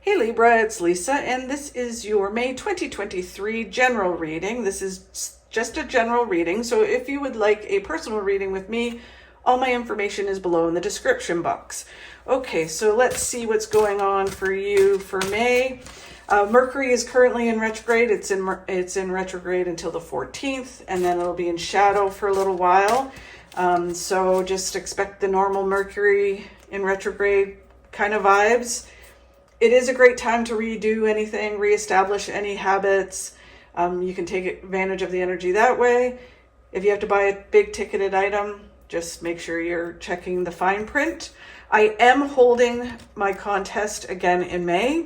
Hey Libra, it's Lisa, and this is your May 2023 general reading. This is just a general reading, so if you would like a personal reading with me, all my information is below in the description box. Okay, so let's see what's going on for you for May. Mercury is currently in retrograde. It's in retrograde until the 14th, and then it'll be in shadow for a little while. So just expect the normal Mercury in retrograde kind of vibes. It is a great time to redo anything, reestablish any habits. You can take advantage of the energy that way. If you have to buy a big ticketed item, just make sure you're checking the fine print. I am holding my contest again in May.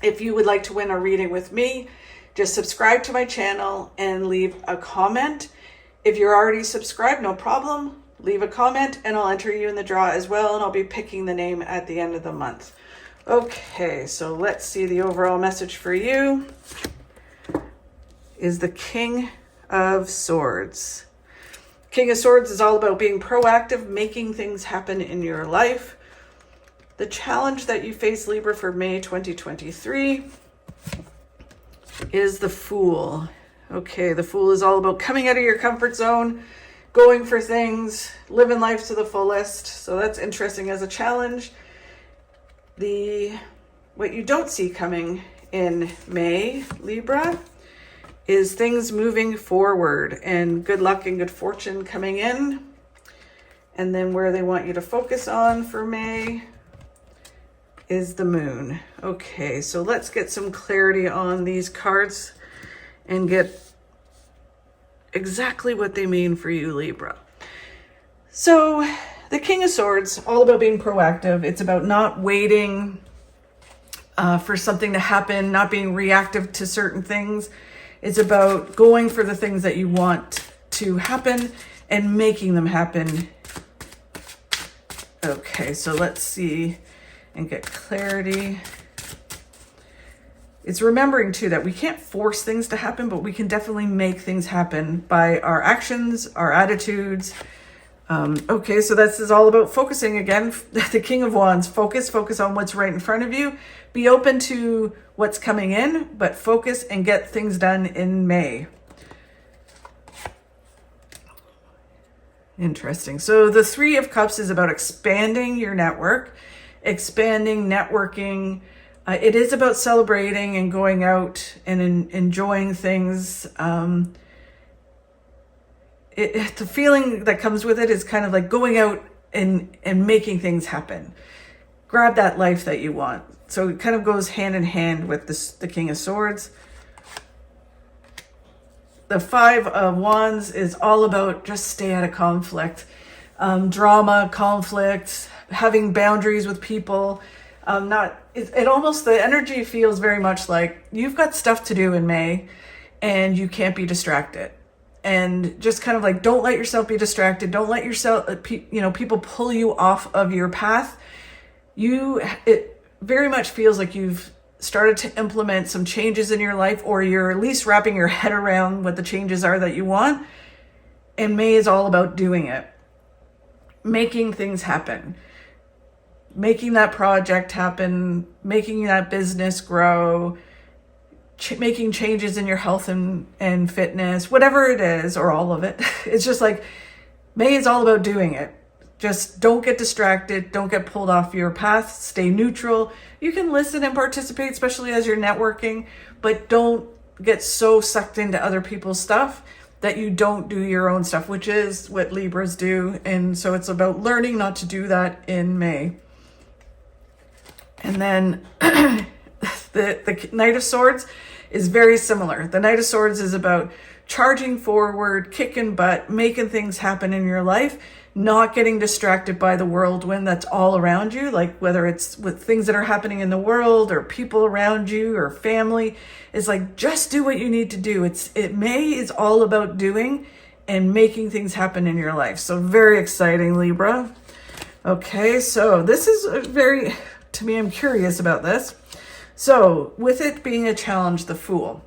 If you would like to win a reading with me, just subscribe to my channel and leave a comment. If you're already subscribed, no problem. Leave a comment and I'll enter you in the draw as well, and I'll be picking the name at the end of the month. Okay, so let's see the overall message for you. Is the King of Swords. King of Swords is all about being proactive, making things happen in your life. The challenge that you face, Libra, for May 2023 is the Fool. Okay, the Fool is all about coming out of your comfort zone, going for things, living life to the fullest. So that's interesting as a challenge. What you don't see coming in May, Libra, is things moving forward and good luck and good fortune coming in. And then where they want you to focus on for May is the Moon. Okay, so let's get some clarity on these cards and get exactly what they mean for you, Libra. So the King of Swords, all about being proactive. It's about not waiting for something to happen, not being reactive to certain things. It's about going for the things that you want to happen and making them happen. Okay, so let's see and get clarity. It's remembering too that we can't force things to happen, but we can definitely make things happen by our actions, our attitudes. Okay, so this is all about focusing again. The King of Wands, focus on what's right in front of you. Be open to what's coming in, but focus and get things done in May. Interesting. So the Three of Cups is about expanding your network, expanding networking. It is about celebrating and going out and enjoying things. The feeling that comes with it is kind of like going out and making things happen. Grab that life that you want. So it kind of goes hand in hand with the King of Swords. The Five of Wands is all about just stay out of conflict. Drama, conflict, having boundaries with people. The energy feels very much like you've got stuff to do in May and you can't be distracted. And just kind of like, don't let yourself be distracted. Don't let yourself, people pull you off of your path. It very much feels like you've started to implement some changes in your life, or you're at least wrapping your head around what the changes are that you want. And May is all about doing it. Making things happen. Making that project happen. Making that business grow. Making changes in your health and fitness, whatever it is, or all of it. It's just like May is all about doing it. Just don't get distracted. Don't get pulled off your path. Stay neutral. You can listen and participate, especially as you're networking, but don't get so sucked into other people's stuff that you don't do your own stuff, which is what Libras do. And so it's about learning not to do that in May. And then the Knight of Swords is very similar. The Knight of Swords is about charging forward, kicking butt, making things happen in your life, not getting distracted by the whirlwind that's all around you, like whether it's with things that are happening in the world or people around you or family. It's like, just do what you need to do. May is all about doing and making things happen in your life. So very exciting, Libra. Okay, so this is to me, I'm curious about this. So with it being a challenge, the Fool,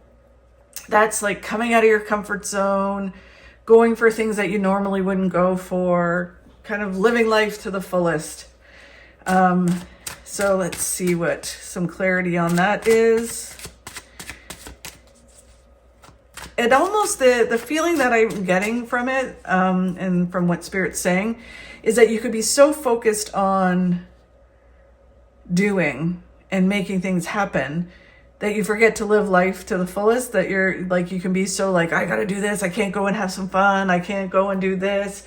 that's like coming out of your comfort zone, going for things that you normally wouldn't go for, kind of living life to the fullest. So let's see what some clarity on that is. It almost, the feeling that I'm getting from it, and from what Spirit's saying, is that you could be so focused on doing and making things happen that you forget to live life to the fullest, that you're like, you can be so like, I gotta do this, I can't go and have some fun, I can't go and do this.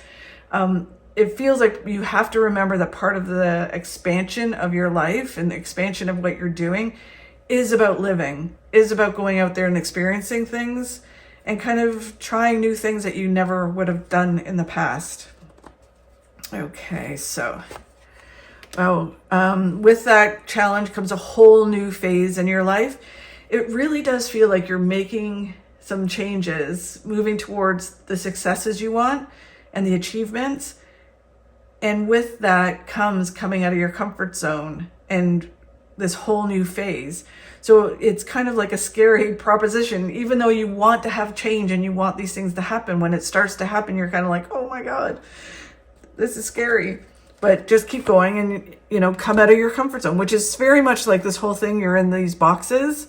It feels like you have to remember that part of the expansion of your life and the expansion of what you're doing is about living, is about going out there and experiencing things and kind of trying new things that you never would have done in the past. Okay, so with that challenge comes a whole new phase in your life. It really does feel like you're making some changes, moving towards the successes you want and the achievements. And with that comes coming out of your comfort zone and this whole new phase. So it's kind of like a scary proposition, even though you want to have change and you want these things to happen. When it starts to happen, you're kind of like, oh my God, this is scary. But just keep going and, you know, come out of your comfort zone, which is very much like this whole thing. You're in these boxes.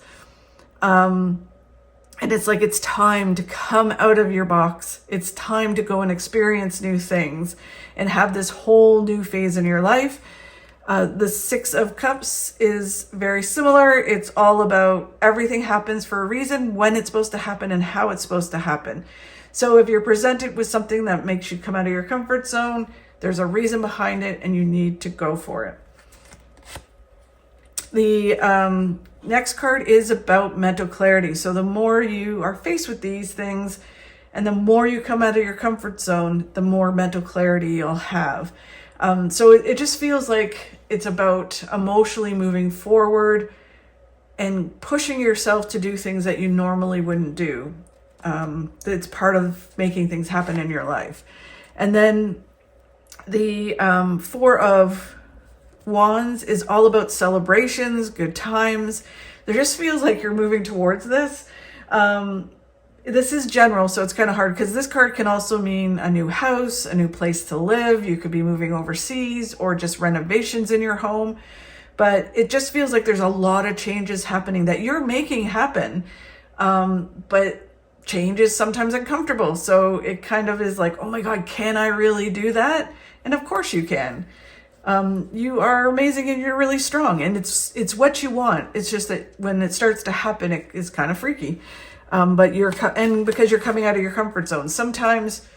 And it's like, it's time to come out of your box. It's time to go and experience new things and have this whole new phase in your life. The Six of Cups is very similar. It's all about everything happens for a reason, when it's supposed to happen and how it's supposed to happen. So if you're presented with something that makes you come out of your comfort zone, there's a reason behind it and you need to go for it. The next card is about mental clarity. So the more you are faced with these things and the more you come out of your comfort zone, the more mental clarity you'll have. So it just feels like it's about emotionally moving forward and pushing yourself to do things that you normally wouldn't do. It's part of making things happen in your life. And then the Four of Wands is all about celebrations, good times. There just feels like you're moving towards this. This is general, so it's kind of hard because this card can also mean a new house, a new place to live. You could be moving overseas or just renovations in your home. But it just feels like there's a lot of changes happening that you're making happen. But change is sometimes uncomfortable. So it kind of is like, oh my God, can I really do that? And of course you can. You are amazing and you're really strong and it's what you want. It's just that when it starts to happen, it is kind of freaky. But because you're coming out of your comfort zone, sometimes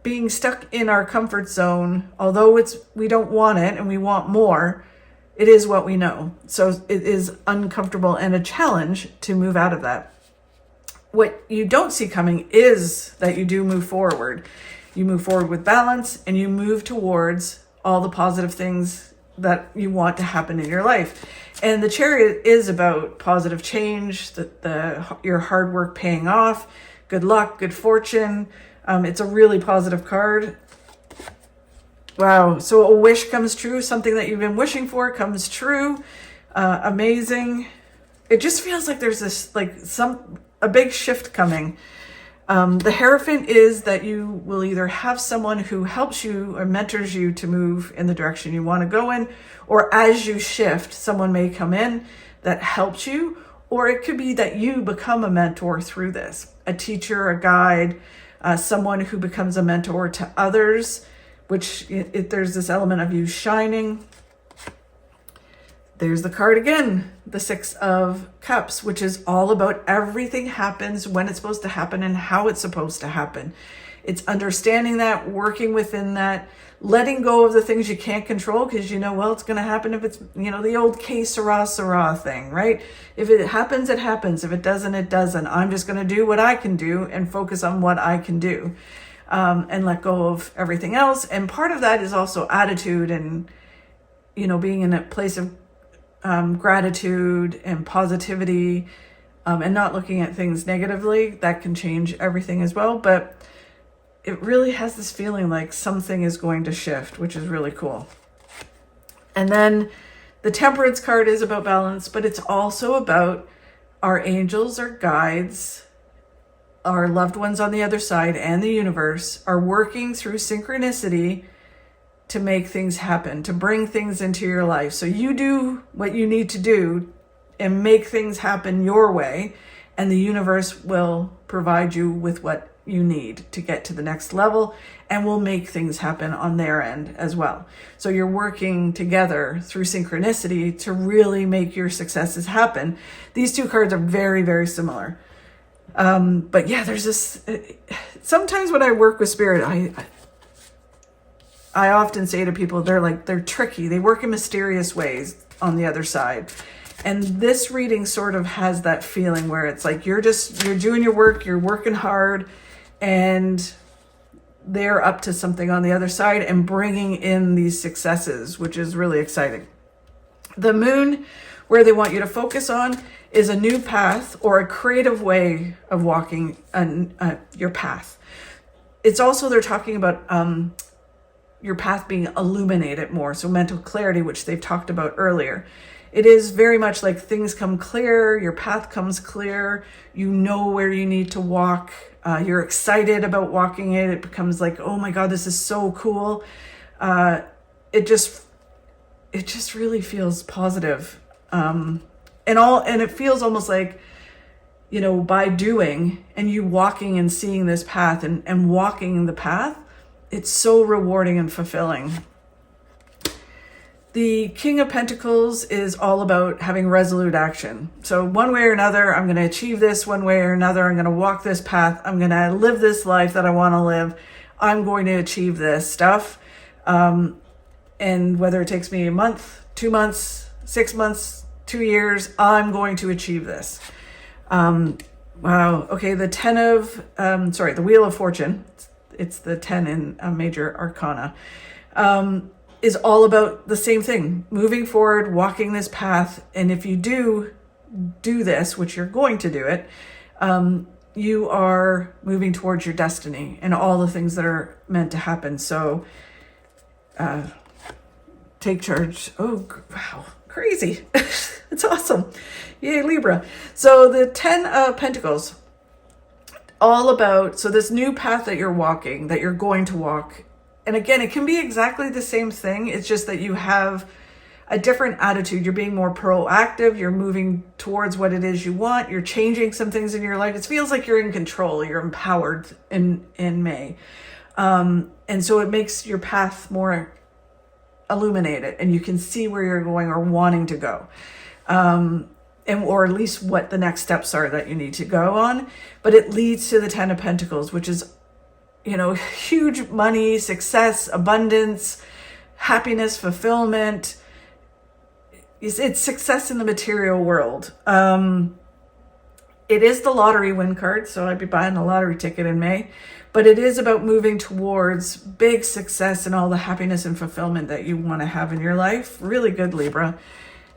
being stuck in our comfort zone, although we don't want it and we want more, it is what we know. So it is uncomfortable and a challenge to move out of that. What you don't see coming is that you do move forward. You move forward with balance and you move towards all the positive things that you want to happen in your life. And the Chariot is about positive change, your hard work paying off, good luck, good fortune. It's a really positive card. Wow. So a wish comes true. Something that you've been wishing for comes true. Amazing. It just feels like there's this, a big shift coming. The Hierophant is that you will either have someone who helps you or mentors you to move in the direction you want to go in, or as you shift, someone may come in that helps you, or it could be that you become a mentor through this, a teacher, a guide, someone who becomes a mentor to others, which there's this element of you shining. There's the card again, the Six of Cups, which is all about everything happens when it's supposed to happen and how it's supposed to happen. It's understanding that, working within that, letting go of the things you can't control because it's going to happen if it's, the old que sera thing, right? If it happens, it happens. If it doesn't, it doesn't. I'm just going to do what I can do and focus on what I can do, and let go of everything else. And part of that is also attitude and, being in a place of gratitude and positivity, and not looking at things negatively. That can change everything as well. But it really has this feeling like something is going to shift, which is really cool. And then the Temperance card is about balance, but it's also about our angels, our guides, our loved ones on the other side, and the universe are working through synchronicity to make things happen, to bring things into your life. So you do what you need to do and make things happen your way, and the universe will provide you with what you need to get to the next level, and will make things happen on their end as well. So you're working together through synchronicity to really make your successes happen. These two cards are very, very similar. But yeah, there's this, sometimes when I work with spirit, I often say to people, they're tricky. They work in mysterious ways on the other side. And this reading sort of has that feeling where it's like, you're doing your work, you're working hard, and they're up to something on the other side and bringing in these successes, which is really exciting. The moon, where they want you to focus on, is a new path or a creative way of walking your path. It's also, they're talking about your path being illuminated more. So mental clarity, which they've talked about earlier. It is very much like things come clear, your path comes clear, you know where you need to walk, you're excited about walking it. It becomes like, oh my God, this is so cool. It just really feels positive. And it feels almost like, by doing and you walking and seeing this path and walking the path, it's so rewarding and fulfilling. The King of Pentacles is all about having resolute action. So one way or another, I'm going to achieve this. One way or another, I'm going to walk this path. I'm going to live this life that I want to live. I'm going to achieve this stuff. And whether it takes me a month, 2 months, 6 months, 2 years, I'm going to achieve this. Wow. Okay. The Wheel of Fortune. It's the 10 in a major arcana. Is all about the same thing, moving forward, walking this path. And if you do this, which you're going to do it, you are moving towards your destiny and all the things that are meant to happen. So take charge. Oh, wow. Crazy. It's awesome. Yay, Libra. So the 10 of Pentacles, all about, so this new path that you're walking, that you're going to walk. And again, it can be exactly the same thing. It's just that you have a different attitude. You're being more proactive. You're moving towards what it is you want. You're changing some things in your life. It feels like you're in control. You're empowered in May. And so it makes your path more illuminated and you can see where you're going or wanting to go. Or at least what the next steps are that you need to go on. But it leads to the 10 of Pentacles, which is huge money, success, abundance, happiness, fulfillment. It's success in the material world. It is the lottery win card, so I'd be buying a lottery ticket in May. But it is about moving towards big success and all the happiness and fulfillment that you want to have in your life. Really good, Libra.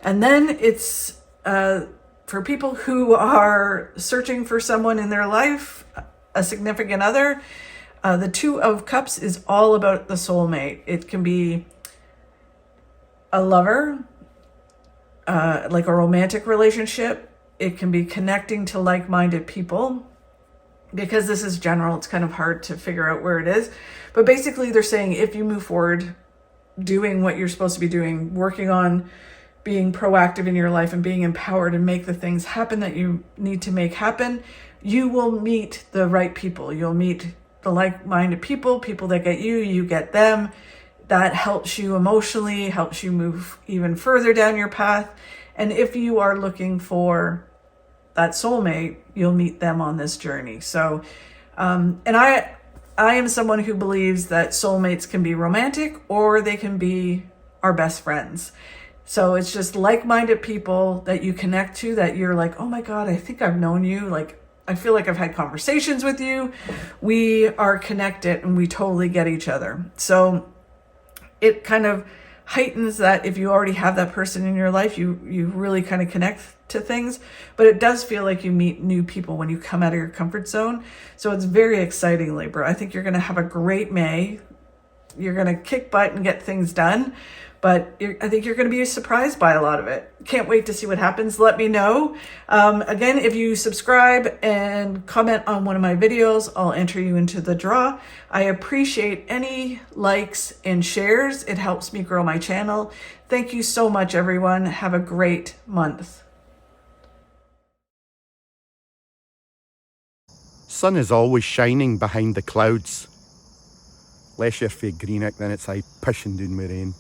And then it's for people who are searching for someone in their life, a significant other. The 2 of Cups is all about the soulmate. It can be a lover, like a romantic relationship. It can be connecting to like-minded people. Because this is general, it's kind of hard to figure out where it is. But basically they're saying if you move forward doing what you're supposed to be doing, working on being proactive in your life and being empowered and make the things happen that you need to make happen, you will meet the right people. You'll meet the like-minded people that get you, you get them. That helps you emotionally, helps you move even further down your path. And if you are looking for that soulmate, you'll meet them on this journey. So, and I am someone who believes that soulmates can be romantic or they can be our best friends. So it's just like-minded people that you connect to that you're like, oh my God, I think I've known you. Like, I feel like I've had conversations with you. We are connected and we totally get each other. So it kind of heightens that if you already have that person in your life, you really kind of connect to things. But it does feel like you meet new people when you come out of your comfort zone. So it's very exciting, Libra. I think you're going to have a great May. You're going to kick butt and get things done. but I think you're going to be surprised by a lot of it. Can't wait to see what happens. Let me know. Again, if you subscribe and comment on one of my videos, I'll enter you into the draw. I appreciate any likes and shares. It helps me grow my channel. Thank you so much, everyone. Have a great month. Sun is always shining behind the clouds. Unless you're fae Greenock, then it's like pushing down with rain.